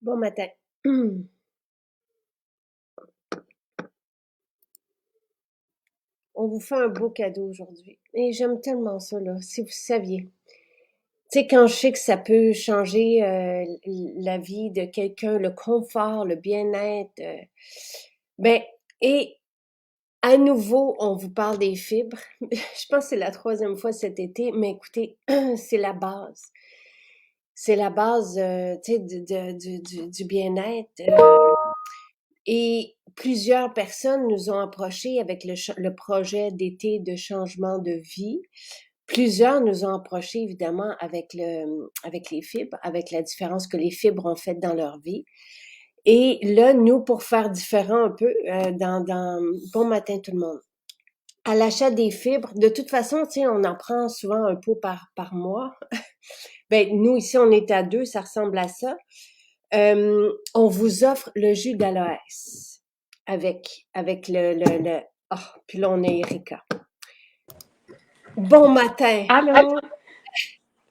Bon matin. On vous fait un beau cadeau aujourd'hui. Et j'aime tellement ça, là, si vous saviez. Tu sais, quand je sais que ça peut changer la vie de quelqu'un, le confort, le bien-être. Ben, et à nouveau, on vous parle des fibres. Je pense que c'est la troisième fois cet été, mais écoutez, c'est la base. C'est la base, tu sais, du bien-être. Et plusieurs personnes nous ont approchés avec le projet d'été de changement de vie. Plusieurs nous ont approchés évidemment avec les fibres, avec la différence que les fibres ont faite dans leur vie. Et là, nous, pour faire différent un peu, Bon matin tout le monde. À l'achat des fibres, de toute façon, tu sais, on en prend souvent un pot par mois. Ben, nous, ici, on est à 2, ça ressemble à ça. On vous offre le jus d'aloès avec oh, puis là, on a Erika. Bon matin. Allô?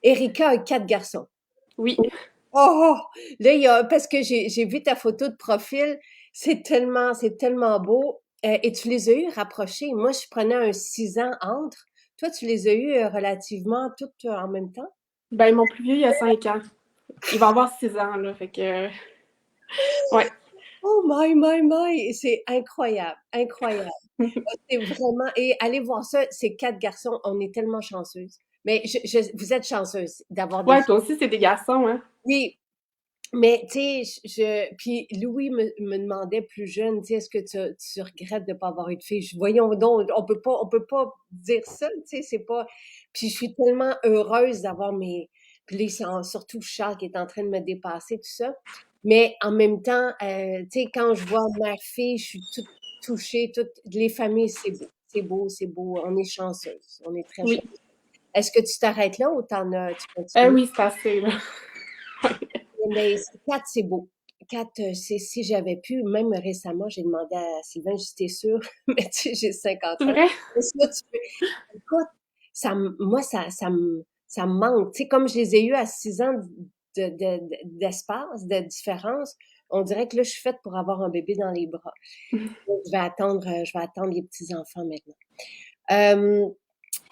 Erika a 4 garçons. Oui. Oh! Là, parce que j'ai vu ta photo de profil, c'est tellement beau. Et tu les as eu rapprochés. Moi, je prenais un 6 ans entre. Toi, tu les as eu relativement toutes en même temps? Ben, mon plus vieux, il a 5 ans. Il va avoir 6 ans, là. Fait que. Ouais. Oh my! C'est incroyable, incroyable. C'est vraiment, et allez voir ça, ces 4 garçons, on est tellement chanceuses. Mais vous êtes chanceuses d'avoir des Ouais, filles. toi aussi, c'est des garçons, hein? Oui, mais tu sais, puis Louis me demandait plus jeune, tu sais, est-ce que tu regrettes de pas avoir eu de fille? Voyons donc, on peut pas dire ça, tu sais, c'est pas. Puis je suis tellement heureuse d'avoir puis là, surtout Charles qui est en train de me dépasser, tout ça. Mais en même temps, tu sais, quand je vois mère-fille, je suis toute touchée, les familles, c'est beau, on est chanceuses, on est très Oui. chanceuses. Est-ce que tu t'arrêtes là ou tu continues? Oui, c'est assez, là. Mais 4, c'est beau. 4, c'est si j'avais pu, même récemment, j'ai demandé à Sylvain, j'étais sûre, mais tu sais, j'ai 50 C'est ans. vrai? Est-ce que tu peux... Écoute, moi, ça me manque. Tu sais, comme je les ai eus à 6 ans d'espace, de différence, on dirait que là, je suis faite pour avoir un bébé dans les bras. Je vais attendre les petits-enfants maintenant. Euh,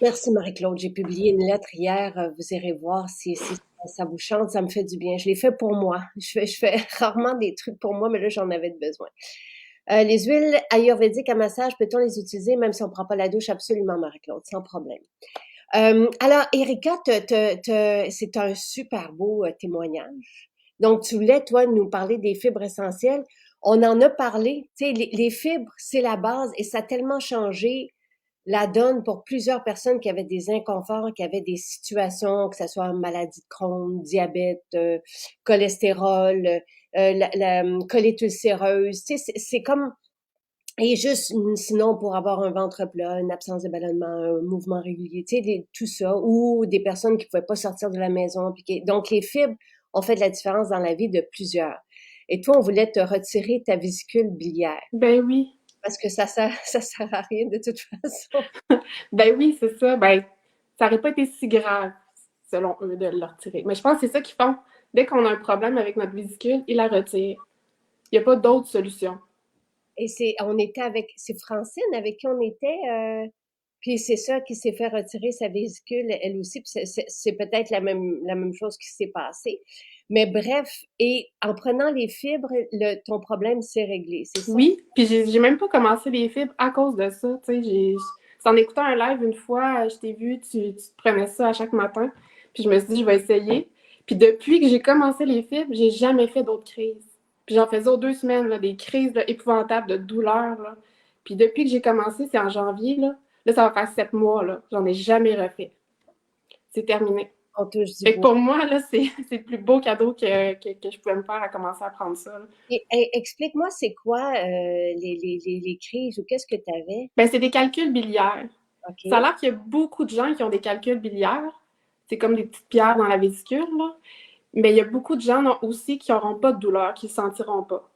Merci Marie-Claude. J'ai publié une lettre hier. Vous irez voir si ça vous chante. Ça me fait du bien. Je l'ai fait pour moi. Je fais rarement des trucs pour moi, mais là, j'en avais besoin. Les huiles ayurvédiques à massage, peut-on les utiliser même si on ne prend pas la douche? Absolument, Marie-Claude, sans problème. Alors, Erika, c'est un super beau témoignage. Donc, tu voulais, toi, nous parler des fibres essentielles. On en a parlé. Tu sais, les fibres, c'est la base et ça a tellement changé la donne pour plusieurs personnes qui avaient des inconforts, qui avaient des situations, que ce soit maladie de Crohn, diabète, cholestérol, la colite ulcéreuse. Tu sais, c'est comme... Et juste, sinon, pour avoir un ventre plat, une absence de ballonnement, un mouvement régulier, tu sais, tout ça, ou des personnes qui pouvaient pas sortir de la maison. Donc, les fibres ont fait de la différence dans la vie de plusieurs. Et toi, on voulait te retirer ta vésicule biliaire Ben oui. parce que ça sert à rien de toute façon. Ben oui, c'est ça. Ben, ça aurait pas été si grave, selon eux, de le retirer. Mais je pense que c'est ça qu'ils font. Dès qu'on a un problème avec notre vésicule, ils la retirent. Il n'y a pas d'autre solution. Et c'est Francine avec qui on était, puis c'est ça qui s'est fait retirer sa vésicule, elle aussi, puis c'est peut-être la même chose qui s'est passée. Mais bref, et en prenant les fibres, ton problème s'est réglé, c'est ça? Oui, puis j'ai même pas commencé les fibres à cause de ça. Tu sais, c'est en écoutant un live une fois, je t'ai vu, tu te prenais ça à chaque matin. Puis je me suis dit, je vais essayer. Puis depuis que j'ai commencé les fibres, j'ai jamais fait d'autres crises. Puis j'en faisais aux 2 semaines, là, des crises là, épouvantables de douleur. Là. Puis depuis que j'ai commencé, c'est en janvier, là, ça va faire 7 mois, là. J'en ai jamais refait. C'est terminé. On touche du Fait que bois. pour moi, là, c'est le plus beau cadeau que je pouvais me faire à commencer à prendre ça. Là. Et explique-moi, c'est quoi les crises ou qu'est-ce que tu avais? Ben, c'est des calculs biliaires. Ça a OK? l'air qu'il y a beaucoup de gens qui ont des calculs biliaires. C'est comme des petites pierres dans la vésicule, là. Mais il y a beaucoup de gens aussi qui n'auront pas de douleur, qui ne sentiront pas.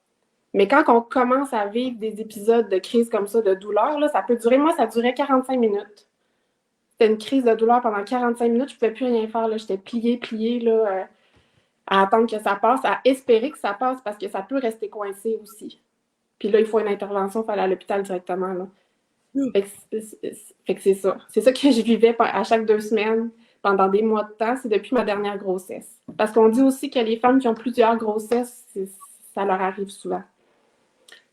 Mais quand on commence à vivre des épisodes de crise comme ça, de douleur, là, ça peut durer, moi, ça durait 45 minutes. C'était une crise de douleur pendant 45 minutes, je ne pouvais plus rien faire, là. J'étais pliée, là. à attendre que ça passe, à espérer que ça passe parce que ça peut rester coincé aussi. Puis là, il faut une intervention, il faut aller à l'hôpital directement. Là. Hmm. Fait que c'est ça. C'est ça que je vivais à chaque 2 semaines pendant des mois de temps. C'est depuis ma dernière grossesse. Parce qu'on dit aussi que les femmes qui ont plusieurs grossesses, ça leur arrive souvent.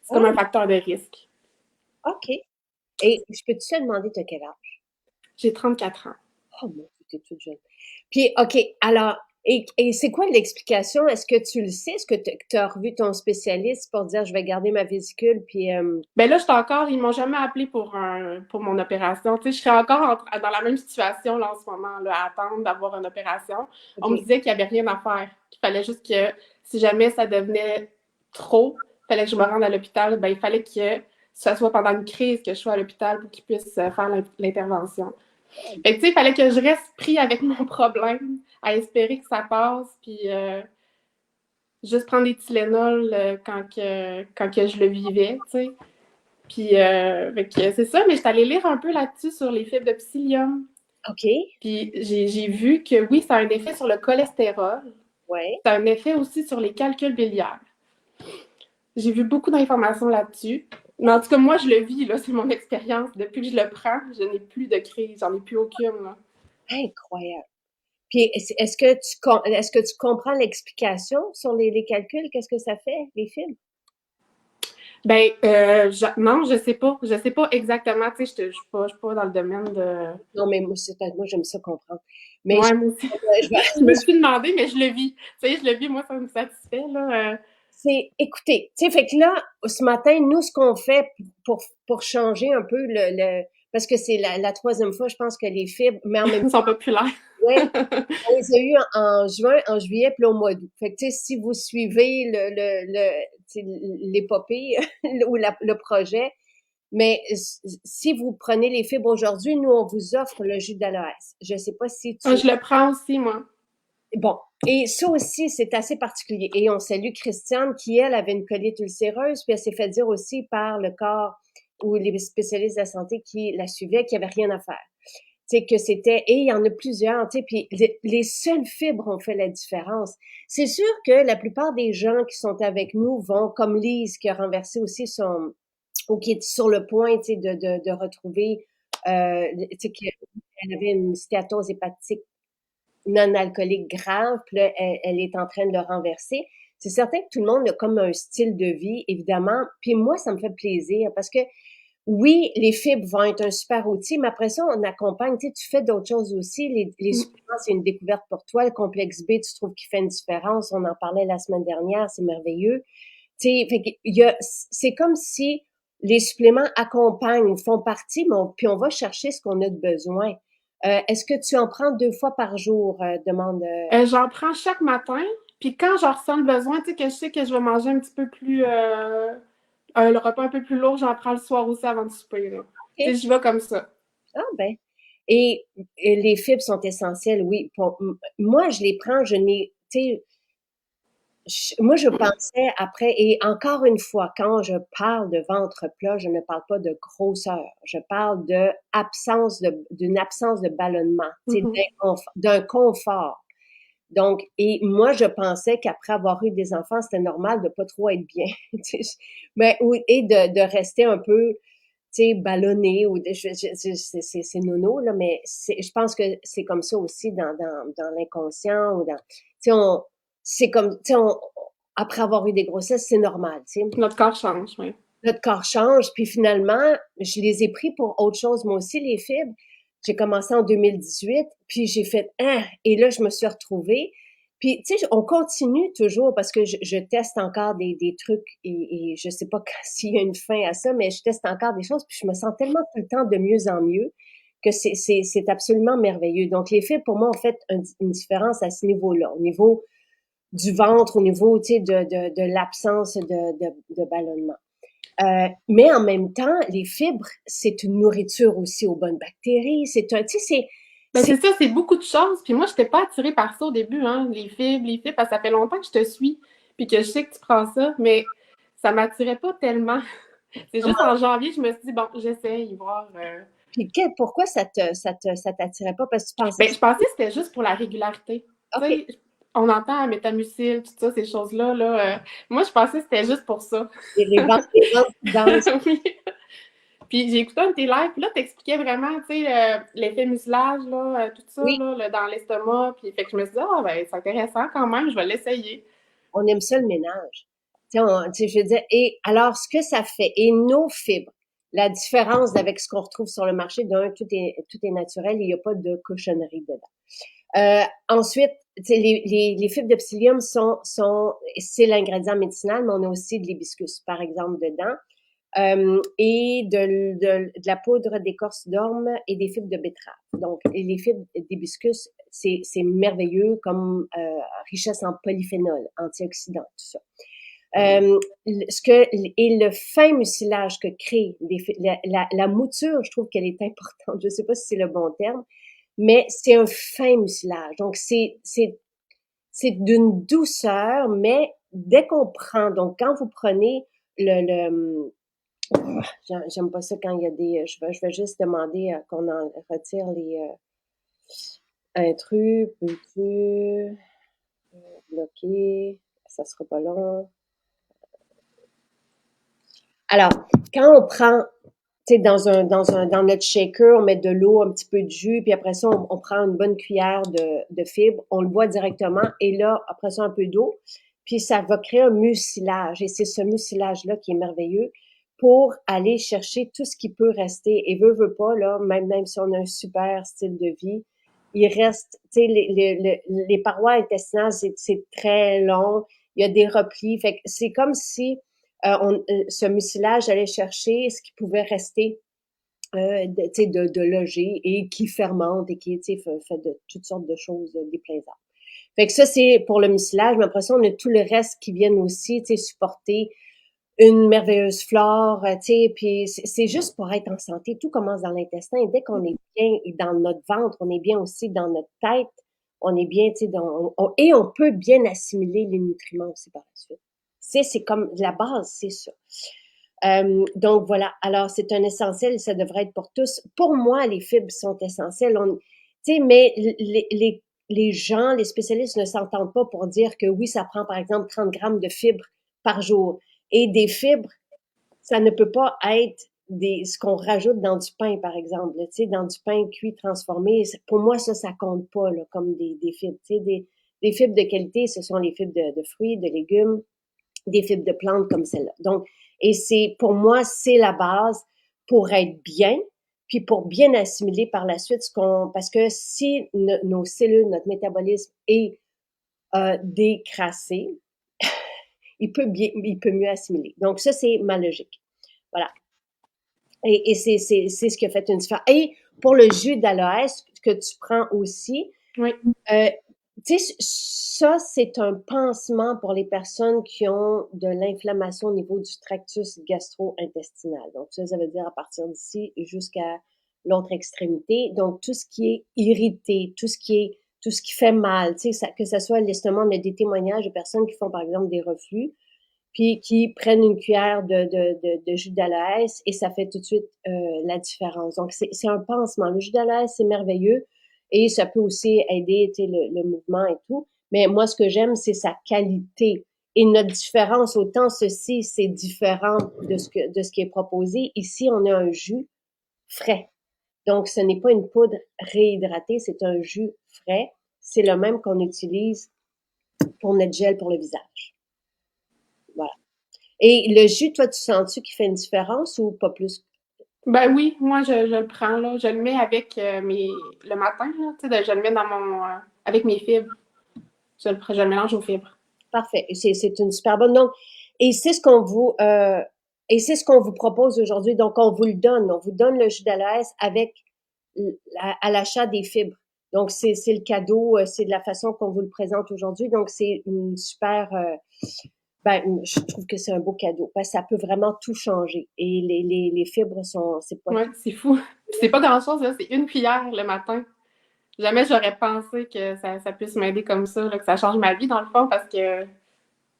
C'est comme un Ah, facteur de risque. OK. Et je peux te demander, t'as quel âge? J'ai 34 ans. Oh mon Dieu, t'es toute jeune. Puis, OK, alors, et c'est quoi l'explication? Est-ce que tu le sais? Est-ce que tu as revu ton spécialiste pour dire je vais garder ma vésicule? Puis, Ben là, ils m'ont jamais appelé pour mon opération. Tu sais, je serais encore dans la même situation là, en ce moment, là, à attendre d'avoir une opération. On me OK. disait qu'il n'y avait rien à faire, qu'il fallait juste que si jamais ça devenait trop, il fallait que je me rende à l'hôpital, ben il fallait que ce soit pendant une crise que je sois à l'hôpital pour qu'ils puissent faire l'intervention. Fait que, tu sais, il fallait que je reste pris avec mon problème, à espérer que ça passe, puis juste prendre des Tylenol quand que je le vivais, tu sais. Puis, fait que c'est ça, mais je suis allée lire un peu là-dessus sur les fibres de psyllium. OK. Puis, j'ai vu que oui, ça a un effet sur le cholestérol. Ouais. Ça a un effet aussi sur les calculs biliaires. J'ai vu beaucoup d'informations là-dessus. Mais en tout cas, moi, je le vis, là, c'est mon expérience. Depuis que je le prends, je n'ai plus de crise, j'en ai plus aucune, là. Incroyable. Puis, est-ce que tu comprends l'explication sur les calculs? Qu'est-ce que ça fait, les fibres? Ben, non, je sais pas. Je sais pas exactement. Tu sais, je suis pas dans le domaine de. Non, mais moi, j'aime ça comprendre. Mais Ouais, moi aussi. je vais, Je me suis demandé, mais je le vis. Tu sais, je le vis, moi, ça me satisfait, là. écoutez, tu sais, fait que là, ce matin, nous, ce qu'on fait pour changer un peu parce que c'est la troisième fois, je pense que les fibres, mais en même Ils sont populaires. temps, on les a eu en juin, en juillet, puis là, au mois d'août. Fait que, tu sais, si vous suivez tu sais, l'épopée ou le projet, mais si vous prenez les fibres aujourd'hui, nous, on vous offre le jus d'aloès. Je sais pas si Ah, tu... je le prends aussi, moi. Bon, et ça aussi, c'est assez particulier. Et on salue Christiane qui, elle, avait une colite ulcéreuse, puis elle s'est fait dire aussi par le corps ou les spécialistes de la santé qui la suivaient qu'il n'y avait rien à faire. Tu sais, que c'était... Et il y en a plusieurs, tu sais, puis les seules fibres ont fait la différence. C'est sûr que la plupart des gens qui sont avec nous vont, comme Lise, qui a renversé aussi ou qui est sur le point, tu sais, de retrouver, tu sais, qu'elle avait une stéatose hépatique non alcoolique grave, puis là, elle est en train de le renverser. C'est certain que tout le monde a comme un style de vie, évidemment. Puis moi, ça me fait plaisir parce que oui, les fibres vont être un super outil, mais après ça, on accompagne. Tu sais, tu fais d'autres choses aussi. Les suppléments, c'est une découverte pour toi. Le complexe B, tu trouves qu'il fait une différence. On en parlait la semaine dernière, c'est merveilleux. Tu sais, c'est comme si les suppléments accompagnent, font partie, mais puis on va chercher ce qu'on a de besoin. Est-ce que tu en prends 2 fois par jour? Demande. J'en prends chaque matin. Puis quand j'en ressens le besoin, tu sais, que je sais que je vais manger un petit peu plus. Le repas un peu plus lourd, j'en prends le soir aussi avant de souper, là. Tu sais, OK. j'y vais comme ça. Ah ben. Et les fibres sont essentielles, oui. Moi, je les prends, je n'ai, tu sais, moi, je pensais après, et encore une fois, quand je parle de ventre plat, je ne parle pas de grosseur. Je parle d'une absence de ballonnement, tu sais, Mhm. d'un confort. Donc, et moi, je pensais qu'après avoir eu des enfants, c'était normal de pas trop être bien, tu sais. Et de rester un peu, tu sais, ballonné ou c'est nono, là, mais je pense que c'est comme ça aussi dans l'inconscient ou tu sais, c'est comme, tu sais, après avoir eu des grossesses, c'est normal, tu sais. Notre corps change, oui. Notre corps change, puis finalement, je les ai pris pour autre chose, moi aussi, les fibres. J'ai commencé en 2018, puis j'ai fait, ah, et là, je me suis retrouvée. Puis, tu sais, on continue toujours parce que je teste encore des trucs et je sais pas s'il y a une fin à ça, mais je teste encore des choses, puis je me sens tellement tout le temps de mieux en mieux que c'est absolument merveilleux. Donc, les fibres, pour moi, ont fait une différence à ce niveau-là, au niveau du ventre, au niveau, tu sais, de l'absence de ballonnement. Mais en même temps, les fibres, c'est une nourriture aussi aux bonnes bactéries. Tu sais, Ben, c'est, c'est ça, c'est beaucoup de choses. Puis moi, je n'étais pas attirée par ça au début, hein, les fibres, parce que ça fait longtemps que je te suis, puis que je sais que tu prends ça, mais ça m'attirait pas tellement. C'est juste en janvier, je me suis dit, bon, j'essaye, voir. puis pourquoi ça t'attirait pas? Parce que tu pensais Ben, ça? je pensais que c'était juste pour la régularité. Tu OK. sais, on entend métamucil, tout ça, ces choses-là, là. Moi, je pensais que c'était juste pour ça. Les ventes qui dansent. Oui. Puis j'ai écouté un de tes lives, puis là, t'expliquais vraiment, tu sais, l'effet mucilage, là, tout ça, Oui, là, dans l'estomac. Puis fait que je me suis dit, ah, ben, c'est intéressant quand même, je vais l'essayer. on aime ça le ménage. Tu sais, je veux dire, et alors, ce que ça fait, et nos fibres, la différence avec ce qu'on retrouve sur le marché, d'un, tout est naturel, il n'y a pas de cochonnerie dedans. Ensuite, les fibres de psyllium c'est l'ingrédient médicinal, mais on a aussi de l'hibiscus, par exemple, dedans. Et de la poudre d'écorce d'orme et des fibres de betterave. Donc, les fibres d'hibiscus, c'est merveilleux comme richesse en polyphénol, antioxydants, tout ça. Et le fin mucilage que crée la mouture, je trouve qu'elle est importante. Je sais pas si c'est le bon terme, mais c'est un fin mucilage. Donc, c'est d'une douceur, mais dès qu'on prend, donc quand vous prenez le j'aime pas ça quand il y a des. Je vais juste demander qu'on en retire les intrus, peux-tu bloquer? Ça sera pas long. Alors, quand on prend, tu sais, dans notre shaker, on met de l'eau, un petit peu de jus, puis après ça, on prend une bonne cuillère de fibres, on le boit directement, et là, après ça, un peu d'eau, puis ça va créer un mucilage, et c'est ce mucilage-là qui est merveilleux pour aller chercher tout ce qui peut rester, et veut pas, là, même si on a un super style de vie, il reste, tu sais, les parois intestinales, c'est très long, il y a des replis, fait que c'est comme si ce mucilage allait chercher ce qui pouvait rester de loger et qui fermente et qui fait de toutes sortes de choses déplaisantes. Fait que ça, c'est pour le mucilage, mais après ça, on a tout le reste qui viennent aussi supporter une merveilleuse flore, puis c'est juste pour être en santé. Tout commence dans l'intestin. Et dès qu'on est bien dans notre ventre, on est bien aussi dans notre tête, on est bien, et on peut bien assimiler les nutriments aussi par la suite. C'est comme la base, c'est ça. Donc voilà. Alors c'est un essentiel, ça devrait être pour tous. Pour moi, les fibres sont essentielles. Mais les gens, les spécialistes ne s'entendent pas pour dire que oui, ça prend par exemple 30 grammes de fibres par jour. Et des fibres, ça ne peut pas être ce qu'on rajoute dans du pain, par exemple. Dans du pain cuit, transformé. Pour moi, ça compte pas là, comme des fibres. Des fibres de qualité, ce sont les fibres de fruits, de légumes, des fibres de plantes comme celle-là. Donc, et pour moi, c'est la base pour être bien, puis pour bien assimiler par la suite parce que si nos cellules, notre métabolisme est décrassé, il peut mieux assimiler. Donc, ça, c'est ma logique. Voilà. Et c'est ce qui a fait une différence. Et pour le jus d'aloès que tu prends aussi, Oui. tu sais, ça, c'est un pansement pour les personnes qui ont de l'inflammation au niveau du tractus gastro-intestinal. Donc, ça veut dire à partir d'ici jusqu'à l'autre extrémité. Donc, tout ce qui est irrité, tout ce qui fait mal, tu sais, que ce soit l'estomac, on a des témoignages de personnes qui font, par exemple, des reflux, puis qui prennent une cuillère de jus d'aloès et ça fait tout de suite la différence. Donc, c'est un pansement. Le jus d'aloès, c'est merveilleux et ça peut aussi aider le mouvement et tout. Mais moi, ce que j'aime, c'est sa qualité. Et notre différence, autant ceci, c'est différent de ce qui est proposé. Ici, on a un jus frais. Donc, ce n'est pas une poudre réhydratée, c'est un jus frais. C'est le même qu'on utilise pour notre gel pour le visage. Voilà. Et le jus, toi, tu sens-tu qu'il fait une différence ou pas plus? Ben oui, moi, je le prends, là. Je le mets avec le matin, là, tu sais, je le mets avec mes fibres. Je le mélange aux fibres. Parfait. C'est une super bonne. Donc, et c'est ce qu'on vous, et c'est ce qu'on vous propose aujourd'hui. Donc, on vous le donne. On vous donne le jus d'aloès avec, à l'achat des fibres. Donc, c'est le cadeau, c'est de la façon qu'on vous le présente aujourd'hui. Donc, c'est une super, je trouve que c'est un beau cadeau parce que ça peut vraiment tout changer. Et les fibres c'est pas Ouais, tout. c'est fou. C'est pas grand-chose, là. C'est une cuillère le matin. Jamais j'aurais pensé que ça puisse m'aider comme ça, là, que ça change ma vie, dans le fond, parce que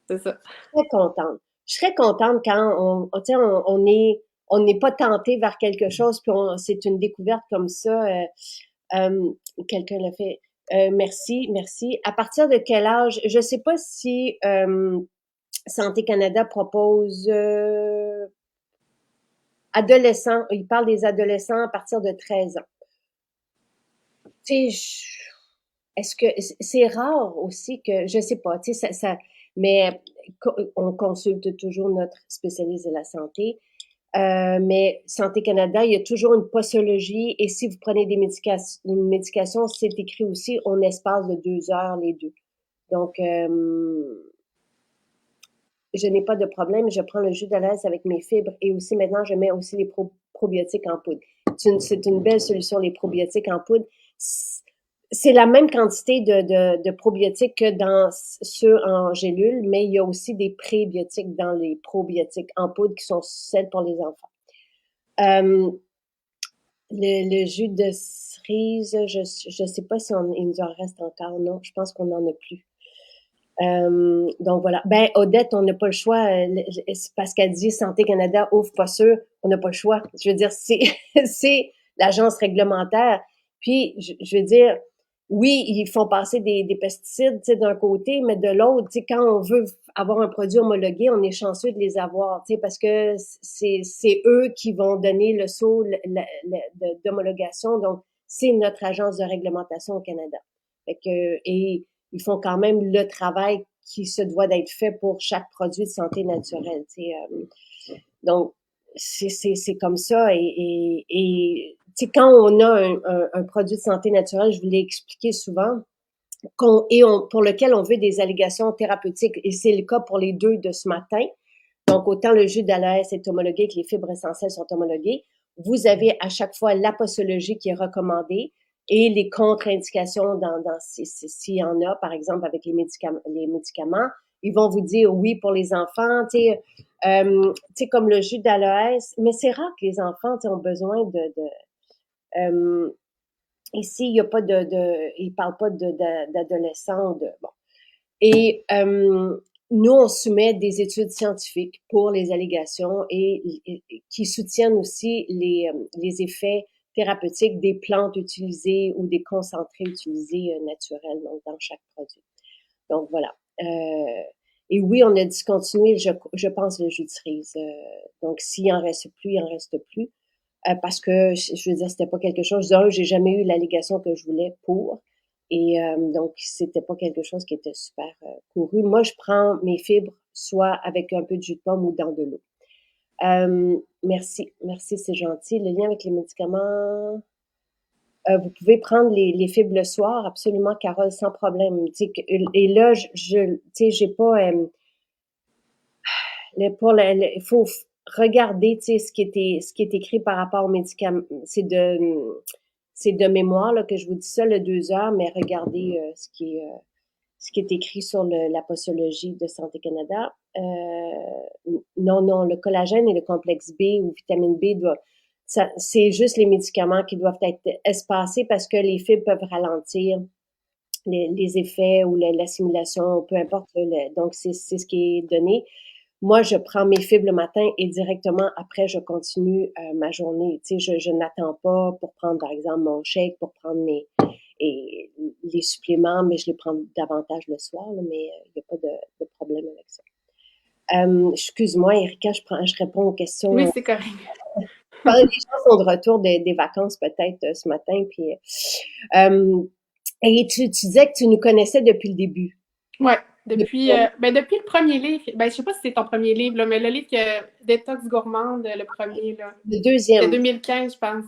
c'est ça. Très contente. Je serais contente quand on n'est pas tenté vers quelque chose, puis c'est une découverte comme ça. Quelqu'un l'a fait. Merci, merci. À partir de quel âge? Je ne sais pas si Santé Canada propose adolescents. Il parle des adolescents à partir de 13 ans. Tu sais, est-ce que c'est rare aussi que, je sais pas, tu sais, mais on consulte toujours notre spécialiste de la santé. Mais Santé Canada, il y a toujours une posologie et si vous prenez une médication, c'est écrit aussi en espace de 2 heures les deux. Donc, je n'ai pas de problème. Je prends le jus d'alaise avec mes fibres et aussi maintenant, je mets aussi les probiotiques en poudre. C'est une belle solution, les probiotiques en poudre. C'est la même quantité de probiotiques que dans ceux en gélule, mais il y a aussi des prébiotiques dans les probiotiques en poudre qui sont celles pour les enfants. Le jus de cerise, je sais pas si il nous en reste encore, non, je pense qu'on n'en a plus. Donc voilà. Ben, Odette, on n'a pas le choix. C'est parce qu'elle dit Santé Canada ouvre pas sûr, on n'a pas le choix. Je veux dire, c'est c'est l'agence réglementaire. Puis, je veux dire, oui, ils font passer des pesticides, tu sais, d'un côté, mais de l'autre, tu sais, quand on veut avoir un produit homologué, on est chanceux de les avoir, tu sais, parce que c'est eux qui vont donner le saut d'homologation. Donc, c'est notre agence de réglementation au Canada. Fait que, et ils font quand même le travail qui se doit d'être fait pour chaque produit de santé naturelle. Donc, c'est comme ça. Et quand on a un produit de santé naturelle, je vous l'ai expliqué souvent, pour lequel on veut des allégations thérapeutiques, et c'est le cas pour les deux de ce matin. Donc, autant le jus d'aloès est homologué que les fibres essentielles sont homologuées. Vous avez à chaque fois la posologie qui est recommandée et les contre-indications s'il y en a, par exemple, avec les médicaments. Ils vont vous dire oui pour les enfants, tu sais, comme le jus d'aloès, mais c'est rare que les enfants ont besoin ici, il n'y a pas ils parlent pas d'adolescents, bon. Et nous, on soumet des études scientifiques pour les allégations et qui soutiennent aussi les effets thérapeutiques des plantes utilisées ou des concentrés utilisés naturels donc dans chaque produit. Donc voilà. Et oui, on a discontinué, je pense, le jus de cerise. Donc s'il en reste plus, il en reste plus. Parce que, je veux dire, c'était pas quelque chose. J'ai jamais eu l'allégation que je voulais pour. Et donc, c'était pas quelque chose qui était super couru. Moi, je prends mes fibres soit avec un peu de jus de pomme ou dans de l'eau. Merci, merci, c'est gentil. Le lien avec les médicaments, vous pouvez prendre les fibres le soir, absolument, Carole, sans problème. Et là, j'ai pas... il faut regarder, ce qui est écrit par rapport aux médicaments. C'est de mémoire là, que je vous dis ça, le 2 heures, mais regardez ce qui est écrit sur la posologie de Santé Canada. Non, non, le collagène et le complexe B ou vitamine B c'est juste les médicaments qui doivent être espacés parce que les fibres peuvent ralentir les effets ou l'assimilation, peu importe. Donc, c'est ce qui est donné. Moi, je prends mes fibres le matin et directement après, je continue ma journée. Tu sais, je n'attends pas pour prendre, par exemple, mon shake, pour prendre les suppléments, mais je les prends davantage le soir, là, mais il n'y a pas de problème avec ça. Excuse-moi, Erika, je réponds aux questions. Oui, c'est correct. Les gens sont de retour des vacances peut-être ce matin. Puis, et tu disais que tu nous connaissais depuis le début. Ouais, depuis le premier livre. Ben, je sais pas si c'est ton premier livre, là, mais le livre que Détox gourmande, le premier, là. Le deuxième. C'est 2015, je pense.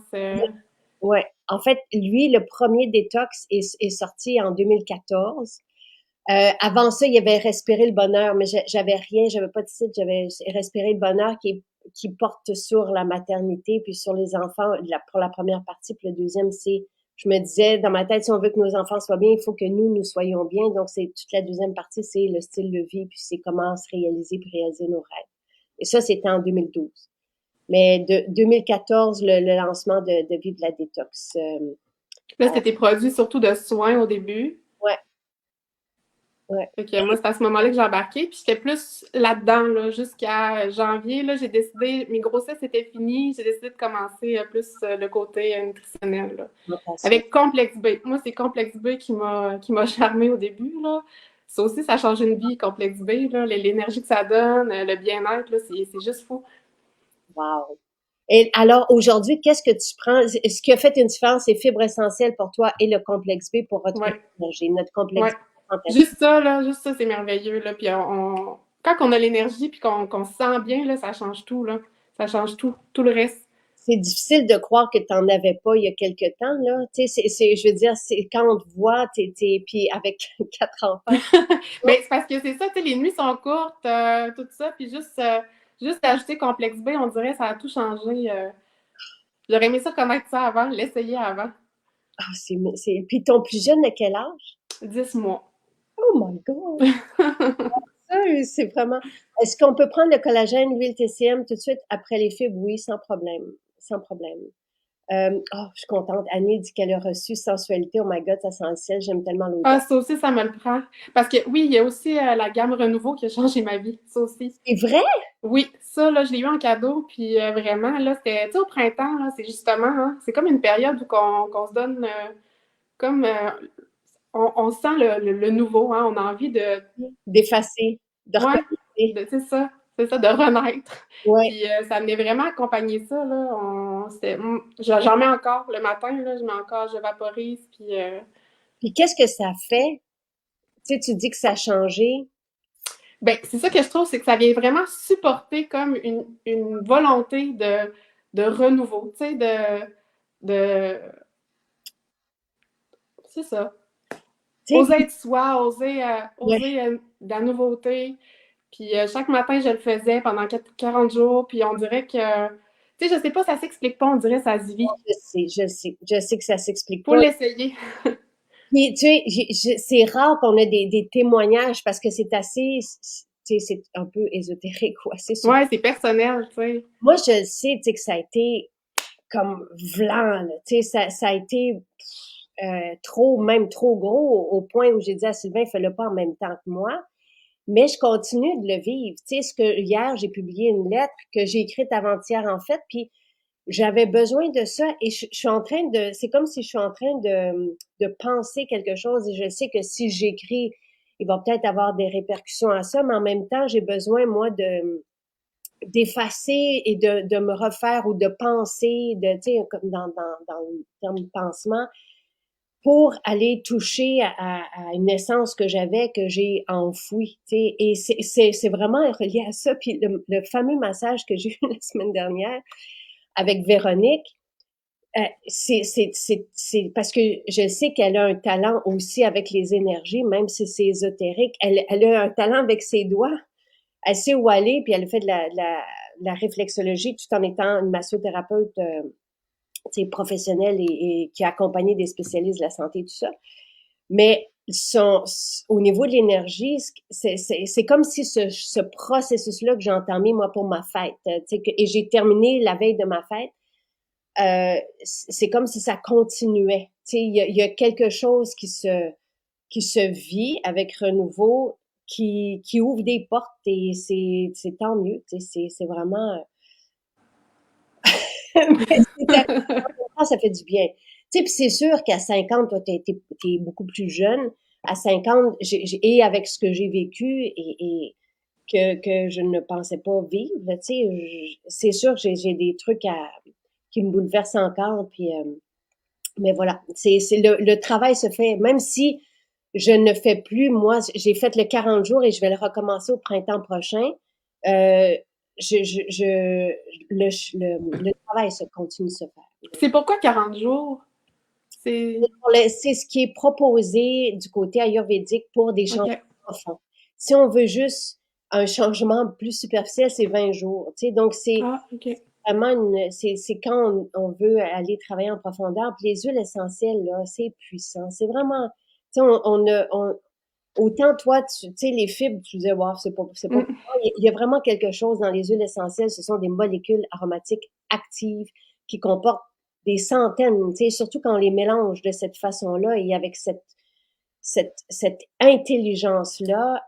Ouais. En fait, lui, le premier détox est sorti en 2014. Avant ça, il y avait Respirer le bonheur, mais j'avais rien, j'avais pas de site, j'avais Respirer le bonheur qui porte sur la maternité puis sur les enfants pour la première partie, puis le deuxième, je me disais dans ma tête, si on veut que nos enfants soient bien, il faut que nous soyons bien. Donc, c'est toute la deuxième partie, c'est le style de vie, puis c'est comment se réaliser puis réaliser nos rêves. Et ça, c'était en 2012. Mais de 2014, le lancement de Vive la détox. Là, c'était tes produits surtout de soins au début. Ouais. Ouais. Fait que moi, c'est à ce moment-là que j'ai embarqué, puis j'étais plus là-dedans, là, jusqu'à janvier, là, j'ai décidé, mes grossesses étaient finies, j'ai décidé de commencer plus le côté nutritionnel, là. Alimentation. Avec Complexe B. Moi, c'est Complexe B qui m'a charmé au début, là. Ça aussi, ça change une vie, Complexe B, là. L'énergie que ça donne, le bien-être, là, c'est juste fou. Wow. Et alors, aujourd'hui, qu'est-ce que tu prends? Ce qui a fait une différence, c'est fibres essentielles pour toi et le complexe B pour retrouver Ouais, l'énergie. Notre complexe ouais. B, c'est fantastique. Juste ça, c'est merveilleux, là. Puis quand on a l'énergie puis qu'on se sent bien, là, ça change tout, là. Ça change tout le reste. C'est difficile de croire que tu n'en avais pas il y a quelque temps, là. Tu sais, je veux dire, c'est quand on te voit, puis avec 4 enfants. Mais c'est parce que c'est ça, tu sais, les nuits sont courtes, tout ça, puis juste ajouter complexe B, on dirait ça a tout changé. J'aurais aimé ça connaître ça avant, l'essayer avant. Ah, puis ton plus jeune de quel âge? 10 mois. Oh my God! Ça, c'est vraiment. Est-ce qu'on peut prendre le collagène, l'huile TCM tout de suite après les fibres? Oui, sans problème. Sans problème. Oh, je suis contente. Annie dit qu'elle a reçu Sensualité. Oh my God, ça sent le ciel. J'aime tellement Ah, l'odeur. ça aussi, ça me le prend. Parce que oui, il y a aussi la gamme Renouveau qui a changé ma vie. Ça aussi. C'est vrai? Oui, ça, là, je l'ai eu en cadeau, puis vraiment, là, c'était, tu sais, au printemps, là, c'est justement, hein, c'est comme une période où qu'on se donne, comme, on sent le nouveau, hein, on a envie de, D'effacer, de ouais, recommencer. c'est ça, de renaître. Ouais. Puis ça venait vraiment accompagner ça, là, j'en mets encore le matin, là, je vaporise, puis Puis qu'est-ce que ça fait? Tu sais, tu dis que ça a changé. ben, c'est ça que je trouve, c'est que ça vient vraiment supporter comme une volonté de renouveau, tu sais, de, c'est ça. Tu sais, Oser être soi, ouais. oser de la nouveauté. Puis chaque matin, je le faisais pendant 40 jours, puis on dirait que, tu sais, je sais pas, ça s'explique pas, on dirait que ça se vit. Je sais que ça s'explique Faut pas. l'essayer. Puis, tu sais, c'est rare qu'on ait des témoignages parce que c'est assez, tu sais, c'est un peu ésotérique ou assez subtil. Ouais, c'est personnel, tu sais. Moi, je le sais, tu sais, que ça a été comme vlan, là. Tu sais, ça a été trop, même trop gros, au point où j'ai dit à Sylvain, fais-le pas en même temps que moi. Mais je continue de le vivre. Tu sais, hier, j'ai publié une lettre que j'ai écrite avant-hier, en fait, puis j'avais besoin de ça et je suis en train de, c'est comme si je suis en train de penser quelque chose et je sais que si j'écris, il va peut-être avoir des répercussions à ça, mais en même temps, j'ai besoin, moi, d'effacer et de me refaire ou de penser, tu sais, comme dans le terme pansement, pour aller toucher à une essence que j'avais, que j'ai enfouie, tu sais, et c'est vraiment relié à ça. Puis le fameux massage que j'ai eu la semaine dernière avec Véronique, c'est parce que je sais qu'elle a un talent aussi avec les énergies, même si c'est ésotérique. Elle a un talent avec ses doigts. Elle sait où aller, puis elle fait de la réflexologie tout en étant une massothérapeute professionnelle et qui a accompagné des spécialistes de la santé, tout ça. Mais au niveau de l'énergie, c'est comme si ce processus-là que j'ai entamé, moi, pour ma fête, et j'ai terminé la veille de ma fête, c'est comme si ça continuait. Il y a quelque chose qui se vit avec renouveau, qui ouvre des portes et c'est tant mieux. C'est vraiment. Mais ça fait du bien. Puis c'est sûr qu'à 50, toi, t'es beaucoup plus jeune. À 50, et avec ce que j'ai vécu et que je ne pensais pas vivre, c'est sûr que j'ai des trucs qui me bouleversent encore. Puis, mais voilà, c'est le travail se fait, même si je ne fais plus, moi, j'ai fait le 40 jours et je vais le recommencer au printemps prochain. Euh, le travail se continue de se faire. C'est pourquoi 40 jours? C'est. C'est ce qui est proposé du côté ayurvédique pour des changements OK. profonds. Si on veut juste un changement plus superficiel, c'est 20 jours. Donc, c'est Ah, OK. vraiment c'est quand on veut aller travailler en profondeur. Puis les huiles essentielles, là, c'est puissant. C'est vraiment, tu sais, autant toi, tu sais, les fibres, tu disais, wow, c'est pas pour Mm. moi. Il y a vraiment quelque chose dans les huiles essentielles. Ce sont des molécules aromatiques actives qui comportent des centaines, tu sais, surtout quand on les mélange de cette façon-là et avec cette intelligence-là,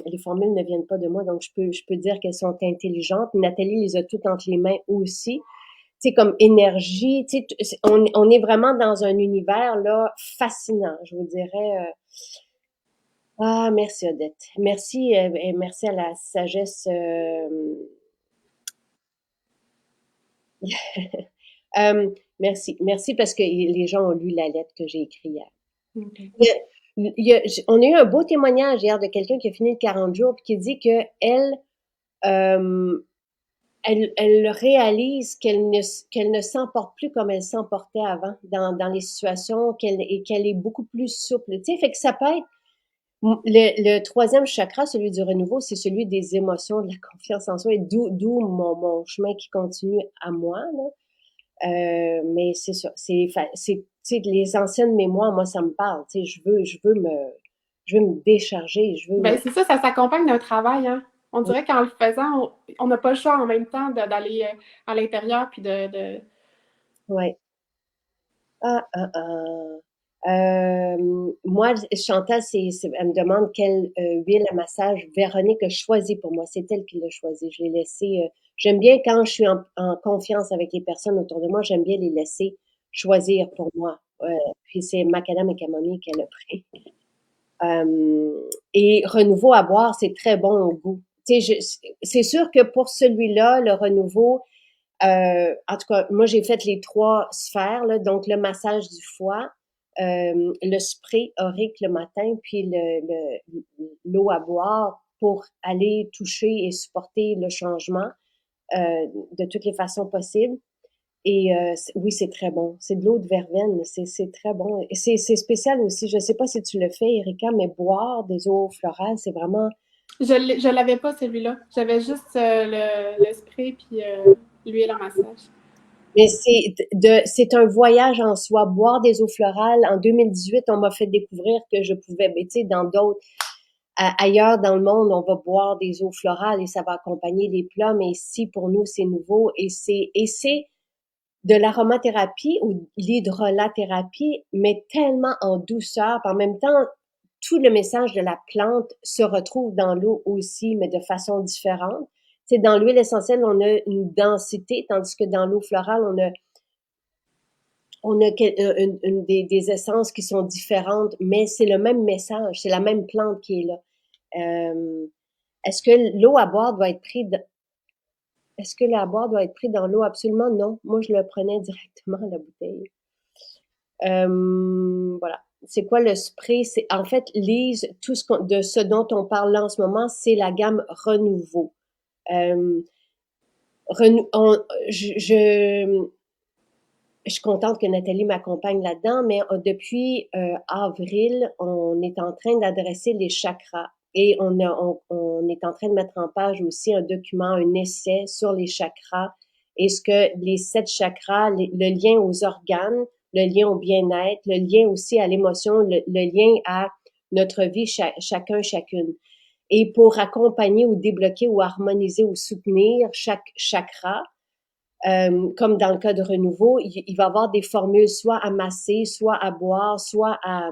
les formules ne viennent pas de moi, donc je peux dire qu'elles sont intelligentes. Nathalie les a toutes entre les mains aussi. Tu sais, comme énergie, tu sais, on est vraiment dans un univers, là, fascinant, je vous dirais. Ah, merci Odette. Merci, et merci à la sagesse. Merci. Merci parce que les gens ont lu la lettre que j'ai écrite hier. Ok. On a eu un beau témoignage hier de quelqu'un qui a fini le 40 jours puis qui dit que euh, elle réalise qu'elle ne s'emporte plus comme elle s'emportait avant dans les situations et qu'elle est beaucoup plus souple. Tu sais, fait que ça peut être le troisième chakra, celui du renouveau, c'est celui des émotions, de la confiance en soi, et d'où mon chemin qui continue à moi, là. Mais c'est ça, tu sais, les anciennes mémoires, moi, ça me parle, tu sais, je veux me décharger, je veux me, Ben, c'est ça, ça s'accompagne d'un travail, hein. On dirait qu'en le faisant, on n'a pas le choix en même temps d'aller à l'intérieur puis ouais. Ah, ah, ah. Moi, Chantal, elle me demande quelle huile à massage Véronique a choisi pour moi. C'est elle qui l'a choisi. Je l'ai laissé. J'aime bien quand je suis en confiance avec les personnes autour de moi, j'aime bien les laisser choisir pour moi. Puis c'est macadam et camomille qu'elle a pris. Et renouveau à boire, c'est très bon au goût. Tu sais, c'est sûr que pour celui-là, le renouveau, en tout cas, moi, j'ai fait les 3 sphères, là, donc le massage du foie, le spray aurique le matin, puis l'eau à boire pour aller toucher et supporter le changement de toutes les façons possibles. Et oui, c'est très bon. C'est de l'eau de verveine, c'est très bon. Et c'est spécial aussi. Je ne sais pas si tu le fais, Erika, mais boire des eaux florales, c'est vraiment. je l'avais pas celui-là. J'avais juste le spray puis l'huile en massage. Mais c'est un voyage en soi. Boire des eaux florales. En 2018, on m'a fait découvrir que je pouvais, mais tu sais, dans d'autres, ailleurs dans le monde, on va boire des eaux florales et ça va accompagner les plats. Mais ici, pour nous, c'est nouveau et c'est de l'aromathérapie ou de l'hydrolathérapie, mais tellement en douceur. Puis en même temps, tout le message de la plante se retrouve dans l'eau aussi, mais de façon différente. Tu sais, dans l'huile essentielle, on a une densité, tandis que dans l'eau florale, on a des essences qui sont différentes, mais c'est le même message, c'est la même plante qui est là. Euh, est-ce que l'eau à boire doit être prise est-ce que la boire doit être pris dans l'eau? Absolument non. Moi, je le prenais directement à la bouteille. Voilà. C'est quoi le spray? C'est en fait, Lise, de ce dont on parle là en ce moment, c'est la gamme Renouveau. Euh, je suis contente que Nathalie m'accompagne là-dedans, mais depuis avril, on est en train d'adresser les chakras. Et on est en train de mettre en page aussi un document, un essai sur les chakras et ce que les 7 chakras, le lien aux organes, le lien au bien-être, le lien aussi à l'émotion, le lien à notre vie, chacun, chacune. Et pour accompagner ou débloquer ou harmoniser ou soutenir chaque chakra, comme dans le cas de renouveau, il va y avoir des formules soit à masser, soit à boire, soit à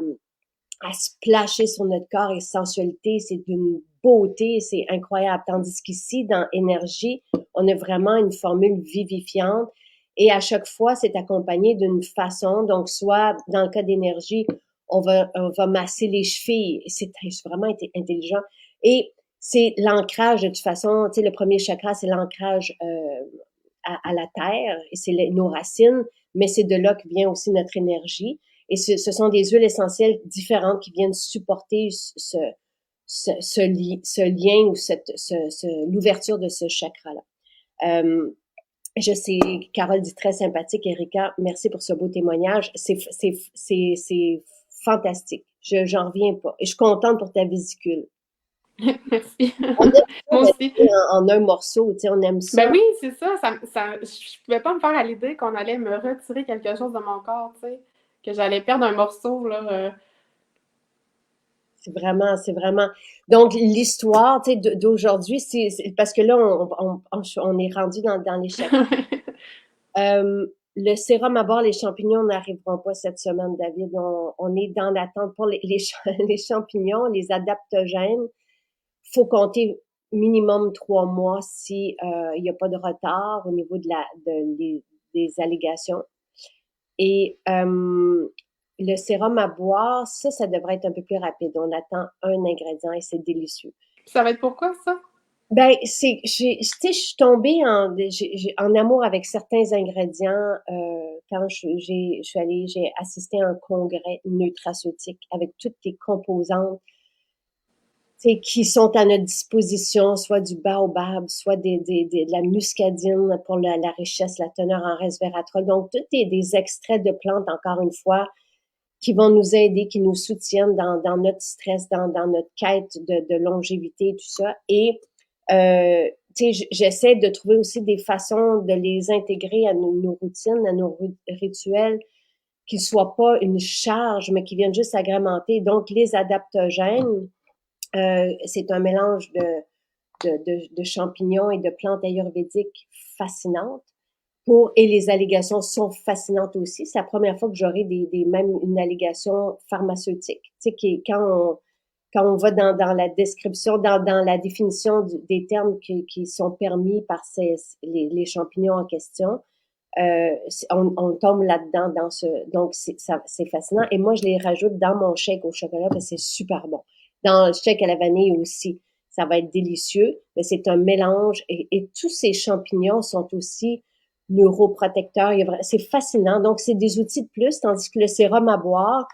splasher sur notre corps et sensualité. C'est d'une beauté, c'est incroyable. Tandis qu'ici, dans énergie, on a vraiment une formule vivifiante et à chaque fois, c'est accompagné d'une façon. Donc, soit dans le cas d'énergie, on va masser les chevilles. C'est vraiment intelligent. Et c'est l'ancrage de toute façon. Tu sais, le premier chakra, c'est l'ancrage à la terre et c'est nos racines, mais c'est de là que vient aussi notre énergie. Et ce sont des huiles essentielles différentes qui viennent supporter ce lien ou l'ouverture de ce chakra-là. Je sais, Carole dit très sympathique, Erika, merci pour ce beau témoignage. C'est fantastique. J'en reviens pas. Et je suis contente pour ta vésicule. Merci. On aime Moi ça aussi. en un morceau, tu sais, on aime Ben ça. oui, c'est ça. Je pouvais pas me faire à l'idée qu'on allait me retirer quelque chose de mon corps, tu sais, que j'allais perdre un morceau, là. C'est vraiment. Donc, l'histoire, tu sais, d'aujourd'hui, parce que là, on est rendu dans les chakras. le sérum à bord, les champignons n'arriveront pas cette semaine, David. On est dans l'attente pour les champignons, les adaptogènes. Faut compter minimum 3 mois si il n'y a pas de retard au niveau des allégations. Et le sérum à boire, ça devrait être un peu plus rapide. On attend un ingrédient et c'est délicieux. Ça va être pourquoi, ça? Ben, tu sais, je suis tombée en amour avec certains ingrédients quand j'ai assisté à un congrès nutraceutique avec toutes les composantes, tu sais, qui sont à notre disposition, soit du baobab, soit de la muscadine pour la richesse, la teneur en resveratrol. Donc, tout est des extraits de plantes, encore une fois, qui vont nous aider, qui nous soutiennent dans notre stress, dans notre quête de longévité, tout ça. Et tu sais, j'essaie de trouver aussi des façons de les intégrer à nos routines, à nos rituels, qu'ils soient pas une charge, mais qui viennent juste agrémenter. Donc, les adaptogènes, c'est un mélange de champignons et de plantes ayurvédiques fascinantes. Et les allégations sont fascinantes aussi. C'est la première fois que j'aurai même une allégation pharmaceutique. Tu sais, quand on va dans la description, dans la définition des termes qui sont permis par les champignons en question, on tombe là-dedans donc c'est fascinant. Et moi, je les rajoute dans mon shake au chocolat parce que c'est super bon. Dans le shake à la vanille aussi, ça va être délicieux, mais c'est un mélange et tous ces champignons sont aussi neuroprotecteurs. C'est fascinant. Donc, c'est des outils de plus, tandis que le sérum à boire,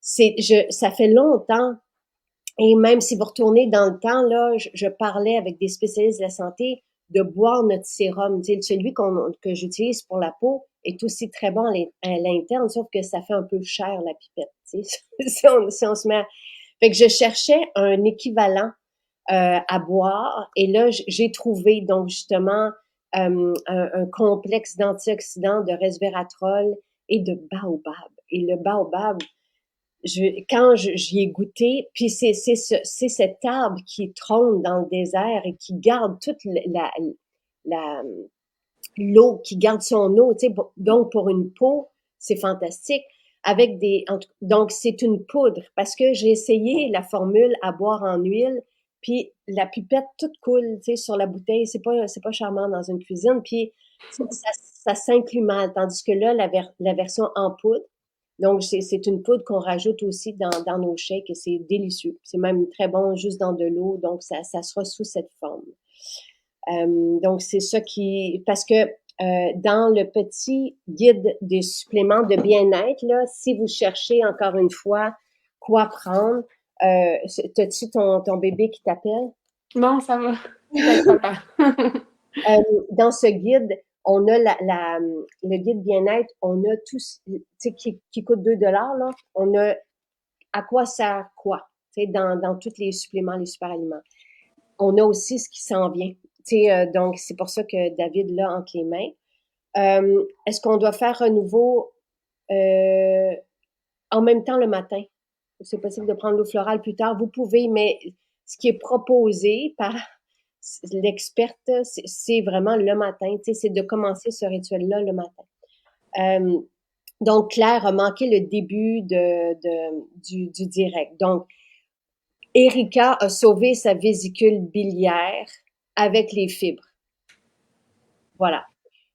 ça fait longtemps. Et même si vous retournez dans le temps, là, je parlais avec des spécialistes de la santé de boire notre sérum. Tu sais, celui que j'utilise pour la peau est aussi très bon à l'interne, sauf que ça fait un peu cher, la pipette. Tu sais, si on se met Fait que je cherchais un équivalent à boire. Et là, j'ai trouvé donc justement un complexe d'antioxydants, de resveratrol et de baobab. Et le baobab, quand j'y ai goûté, puis c'est cet arbre qui trône dans le désert et qui garde toute l'eau, qui garde son eau. Tu sais, donc, pour une peau, c'est fantastique. Donc, c'est une poudre parce que j'ai essayé la formule à boire en huile, puis la pipette toute coule, tu sais, sur la bouteille. C'est pas charmant dans une cuisine. Puis, ça s'inclut mal. Tandis que là, la version en poudre, donc, c'est une poudre qu'on rajoute aussi dans nos shakes et c'est délicieux. C'est même très bon juste dans de l'eau. Donc, ça sera sous cette forme. Donc, c'est ça parce que dans le petit guide des suppléments de bien-être, là, si vous cherchez encore une fois quoi prendre, t'as-tu ton bébé qui t'appelle? Non, ça va. Peut-être papa. Dans ce guide, on a le guide bien-être, on a tout, tu sais, qui coûte 2 $ là. On a à quoi sert quoi, tu sais, dans tous les suppléments, les super aliments. On a aussi ce qui s'en vient. Tu sais, donc, c'est pour ça que David l'a entre les mains. Est-ce qu'on doit faire un nouveau en même temps le matin? C'est possible de prendre l'eau florale plus tard. Vous pouvez, mais ce qui est proposé par l'experte, c'est vraiment le matin. Tu sais, c'est de commencer ce rituel-là le matin. Donc, Claire a manqué le début du direct. Donc, Erika a sauvé sa vésicule biliaire avec les fibres. Voilà.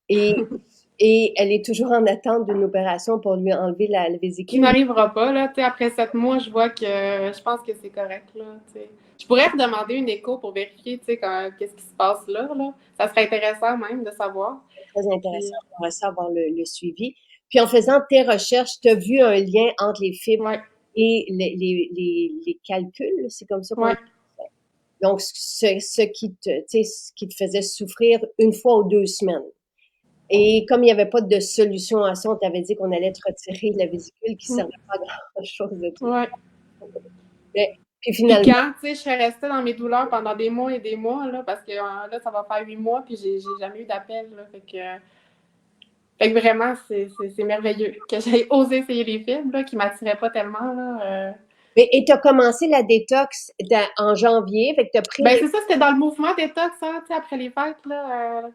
Et elle est toujours en attente d'une opération pour lui enlever la Qui vésicule. n'arrivera pas, là. Tu sais, après 7 mois, je vois que je pense que c'est correct, là. Tu sais. Je pourrais redemander une écho pour vérifier, tu sais, qu'est-ce qui se passe là, là. Ça serait intéressant même de savoir. Très Puis, intéressant. On va savoir le suivi. Puis en faisant tes recherches, tu as vu un lien entre les fibres ouais, et les calculs, c'est comme ça qu'on ouais. dit. Donc, ce qui te faisait souffrir une fois ou 2 semaines. Et comme il n'y avait pas de solution à ça, on t'avait dit qu'on allait te retirer la vésicule qui ne servait pas à grand-chose de tout. Ouais. Mais, puis Puis finalement, quand, tu sais, je serais restée dans mes douleurs pendant des mois et des mois, là, parce que là, ça va faire 8 mois, puis j'ai jamais eu d'appel, là. Fait que vraiment, c'est merveilleux que j'ai osé essayer les fibres, là, qui m'attiraient pas tellement, là. et tu as commencé la détox en janvier, fait que tu as pris Ben, les. c'est ça, c'était dans le mouvement détox, hein, tu sais, après les fêtes, là.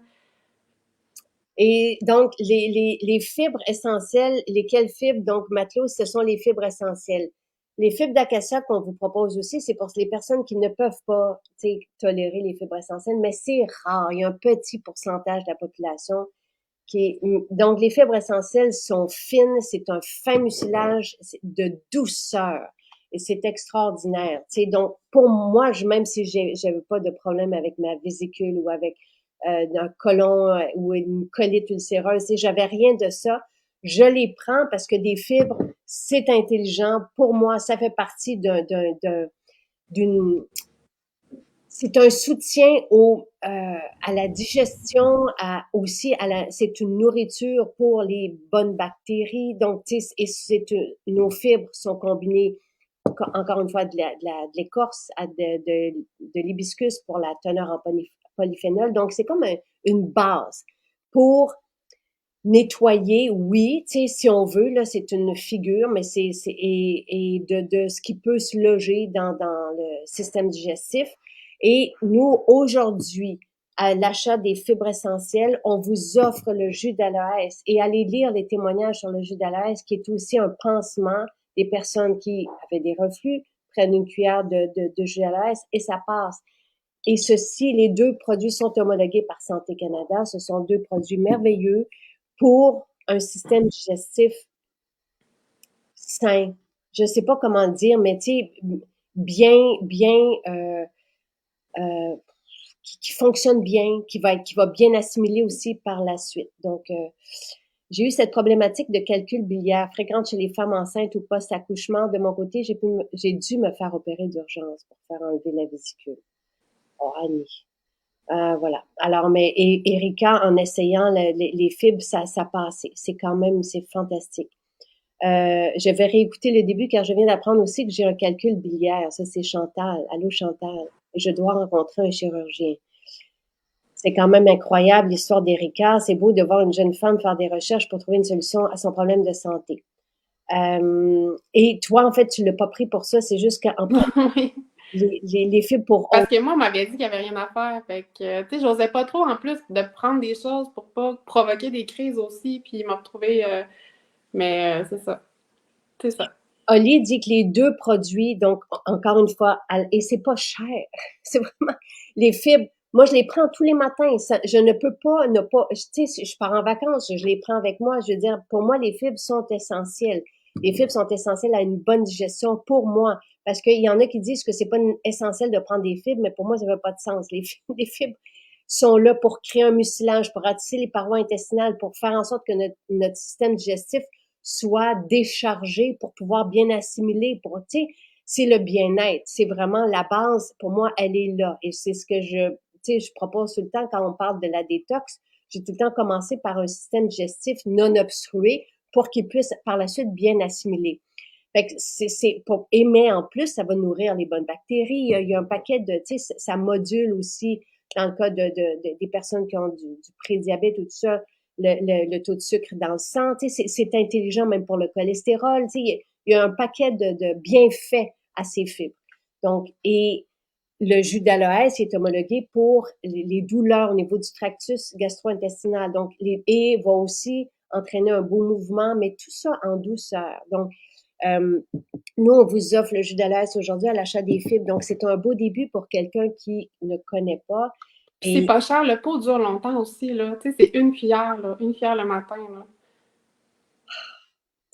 Et donc, les fibres essentielles, lesquelles fibres? Donc, Matelot, ce sont les fibres essentielles. Les fibres d'acacia qu'on vous propose aussi, c'est pour les personnes qui ne peuvent pas tolérer les fibres essentielles, mais c'est rare. Il y a un petit pourcentage de la population donc, les fibres essentielles sont fines, c'est un fin mucilage de douceur et c'est extraordinaire. Donc, pour moi, même si j'avais pas de problème avec ma vésicule ou avec un côlon ou une colite ulcéreuse, j'avais rien de ça. Je les prends parce que des fibres, c'est intelligent. Pour moi, ça fait partie d'une c'est un soutien à la digestion, aussi c'est une nourriture pour les bonnes bactéries. Donc, nos fibres sont combinées, encore une fois, de l'écorce, de l'hibiscus pour la teneur en polyphénol. Donc, c'est comme une base pour nettoyer, oui, si on veut, là, c'est une figure, mais et de ce qui peut se loger dans le système digestif. Et nous, aujourd'hui, à l'achat des fibres essentielles, on vous offre le jus d'aloès et allez lire les témoignages sur le jus d'aloès, qui est aussi un pansement. Des personnes qui avaient des reflux prennent une cuillère de jus d'aloès et ça passe. Et ceci, les deux produits sont homologués par Santé Canada. Ce sont deux produits merveilleux pour un système digestif sain. Je ne sais pas comment le dire, mais tu sais, bien, qui fonctionne bien, qui va bien assimiler aussi par la suite. Donc, j'ai eu cette problématique de calcul biliaire fréquente chez les femmes enceintes ou post-accouchement. De mon côté, j'ai dû me faire opérer d'urgence pour faire enlever la vésicule. Oh, Annie. Voilà. Alors, mais Erika, en essayant les fibres, ça passait. C'est quand même, c'est fantastique. Je vais réécouter le début car je viens d'apprendre aussi que j'ai un calcul biliaire. Ça, c'est Chantal. Allô, Chantal. Je dois rencontrer un chirurgien. C'est quand même incroyable l'histoire d'Erika. C'est beau de voir une jeune femme faire des recherches pour trouver une solution à son problème de santé. Et toi, en fait, tu l'as pas pris pour ça. C'est juste qu'en Oui. les fibres pour Parce que moi, on m'avait dit qu'il n'y avait rien à faire. Fait que, tu sais, j'osais pas trop, en plus, de prendre des choses pour pas provoquer des crises aussi, puis me retrouver... mais c'est ça. C'est ça. Oli dit que les deux produits, donc encore une fois, et c'est pas cher, c'est vraiment les fibres. Moi, je les prends tous les matins. Je ne peux pas ne pas. Tu sais, je pars en vacances, je les prends avec moi. Je veux dire, pour moi, les fibres sont essentielles. Les fibres sont essentielles à une bonne digestion pour moi, parce qu'il y en a qui disent que c'est pas essentiel de prendre des fibres, mais pour moi, ça veut pas de sens. Les fibres sont là pour créer un mucilage, pour ratisser les parois intestinales, pour faire en sorte que notre système digestif soit déchargé pour pouvoir bien assimiler. Tu sais, c'est le bien-être. C'est vraiment la base. Pour moi, elle est là. Et c'est ce que je propose tout le temps quand on parle de la détox. J'ai tout le temps commencé par un système digestif non obstrué pour qu'il puisse par la suite bien assimiler. Fait que c'est pour aimer en plus, ça va nourrir les bonnes bactéries. Il y a un paquet de, tu sais, ça module aussi dans le cas des personnes qui ont du prédiabète ou tout ça, le taux de sucre dans le sang. Tu sais, c'est intelligent même pour le cholestérol. Tu sais, il y a un paquet de bienfaits à ces fibres. Donc, et le jus d'aloès est homologué pour les douleurs au niveau du tractus gastro-intestinal. Donc, et va aussi entraîner un beau mouvement, mais tout ça en douceur. Donc, nous, on vous offre le jus d'aloès aujourd'hui à l'achat des fibres. Donc, c'est un beau début pour quelqu'un qui ne connaît pas. Puis c'est pas cher, le pot dure longtemps aussi, là. Tu sais, c'est une cuillère, là. Une cuillère le matin, là.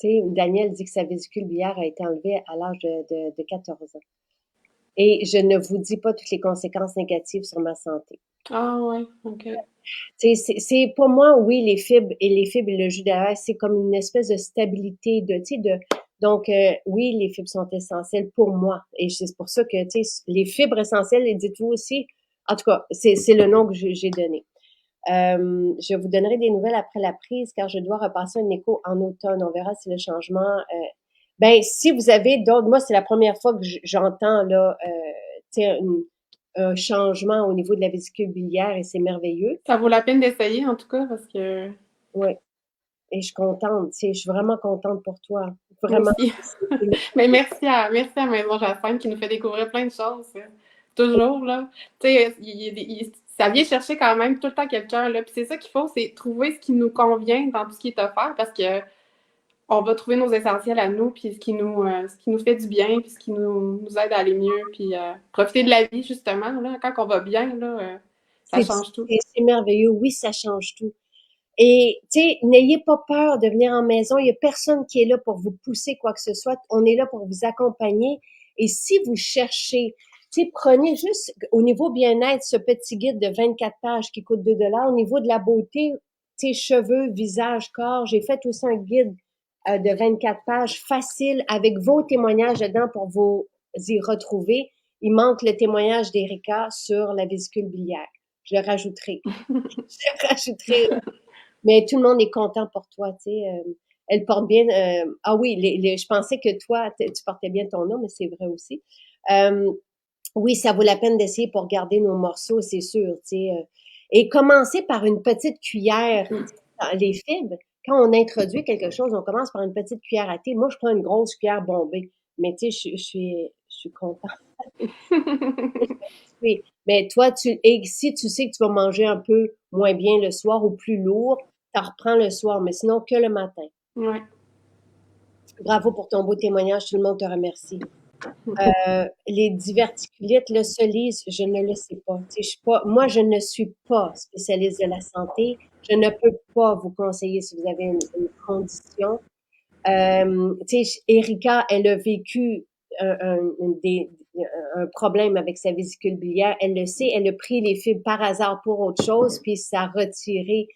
Tu sais, Daniel dit que sa vésicule biliaire a été enlevée à l'âge de 14 ans. Et je ne vous dis pas toutes les conséquences négatives sur ma santé. Ah ouais, OK. C'est pour moi, oui, les fibres et le jus d'aloès, c'est comme une espèce de stabilité donc oui, les fibres sont essentielles pour moi et c'est pour ça que les fibres essentielles, et dites-vous aussi, en tout cas, c'est le nom que j'ai donné. Je vous donnerai des nouvelles après la prise car je dois repasser un écho en automne. On verra si le changement. Si vous avez d'autres, moi c'est la première fois que j'entends là, un changement au niveau de la vésicule biliaire et c'est merveilleux. Ça vaut la peine d'essayer, en tout cas, parce que... Oui. Et je suis contente, je suis vraiment contente pour toi. Moi Vraiment. aussi. Mais merci à Maison Jacinthe qui nous fait découvrir plein de choses. Toujours, là. Tu sais, ça vient chercher quand même tout le temps quelqu'un, là. Puis c'est ça qu'il faut, c'est trouver ce qui nous convient dans tout ce qui est offert, parce que on va trouver nos essentiels à nous, puis ce qui nous fait du bien, puis ce qui nous aide à aller mieux, puis profiter de la vie, justement, là. Quand on va bien, là, ça change tout. C'est merveilleux. Oui, ça change tout. Et, tu sais, n'ayez pas peur de venir en maison. Il y a personne qui est là pour vous pousser quoi que ce soit. On est là pour vous accompagner. Et si vous cherchez, tu sais, prenez juste au niveau bien-être ce petit guide de 24 pages qui coûte 2 $. Au niveau de la beauté, tu sais, cheveux, visage, corps, j'ai fait aussi un guide de 24 pages facile avec vos témoignages dedans pour vous y retrouver. Il manque le témoignage d'Erika sur la vésicule biliaire. Je le rajouterai. Je le rajouterai. Mais tout le monde est content pour toi, tu sais. Elle porte bien. Ah oui, je pensais que toi, tu portais bien ton nom, mais c'est vrai aussi. Oui, ça vaut la peine d'essayer pour garder nos morceaux, c'est sûr, tu sais. Et commencer par une petite cuillère. Les fibres, quand on introduit quelque chose, on commence par une petite cuillère à thé. Moi, je prends une grosse cuillère bombée, mais tu sais, je suis contente. Oui, mais toi, et si tu sais que tu vas manger un peu moins bien le soir ou plus lourd, tu reprends le soir, mais sinon que le matin. Ouais. Bravo pour ton beau témoignage, tout le monde te remercie. Les diverticulites, le Solis, je ne le sais pas. Tu sais, moi, je ne suis pas spécialiste de la santé. Je ne peux pas vous conseiller si vous avez une condition. Tu sais, Erika, elle a vécu un problème avec sa vésicule biliaire. Elle le sait, elle a pris les fibres par hasard pour autre chose, puis ça a retiré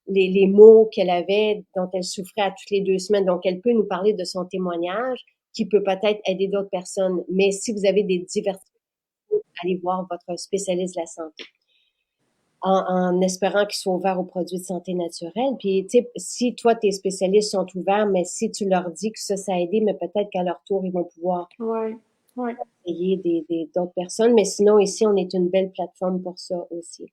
les maux qu'elle avait, dont elle souffrait à toutes les 2 semaines. Donc, elle peut nous parler de son témoignage qui peut peut-être aider d'autres personnes. Mais si vous avez des divertissements, allez voir votre spécialiste de la santé. En espérant qu'ils soient ouverts aux produits de santé naturelle. Puis, tu sais, si toi, tes spécialistes sont ouverts, mais si tu leur dis que ça a aidé, mais peut-être qu'à leur tour, ils vont pouvoir Ouais. Ouais. payer d'autres personnes. Mais sinon, ici, on est une belle plateforme pour ça aussi.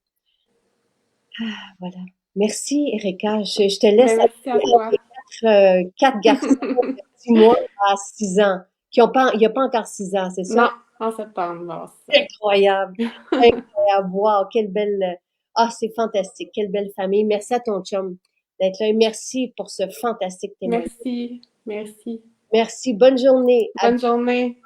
Voilà. Merci, Erika. Je te laisse Ben, avec merci à toi. quatre garçons de 6 mois à 6 ans, il n'y a pas encore 6 ans, c'est ça? Non, en septembre, bon, c'est ça. Incroyable. Incroyable. Wow, quelle belle. Ah, c'est fantastique. Quelle belle famille. Merci à ton chum d'être là. Et merci pour ce fantastique témoignage. Merci. Merci. Merci. Bonne journée. À Bonne journée.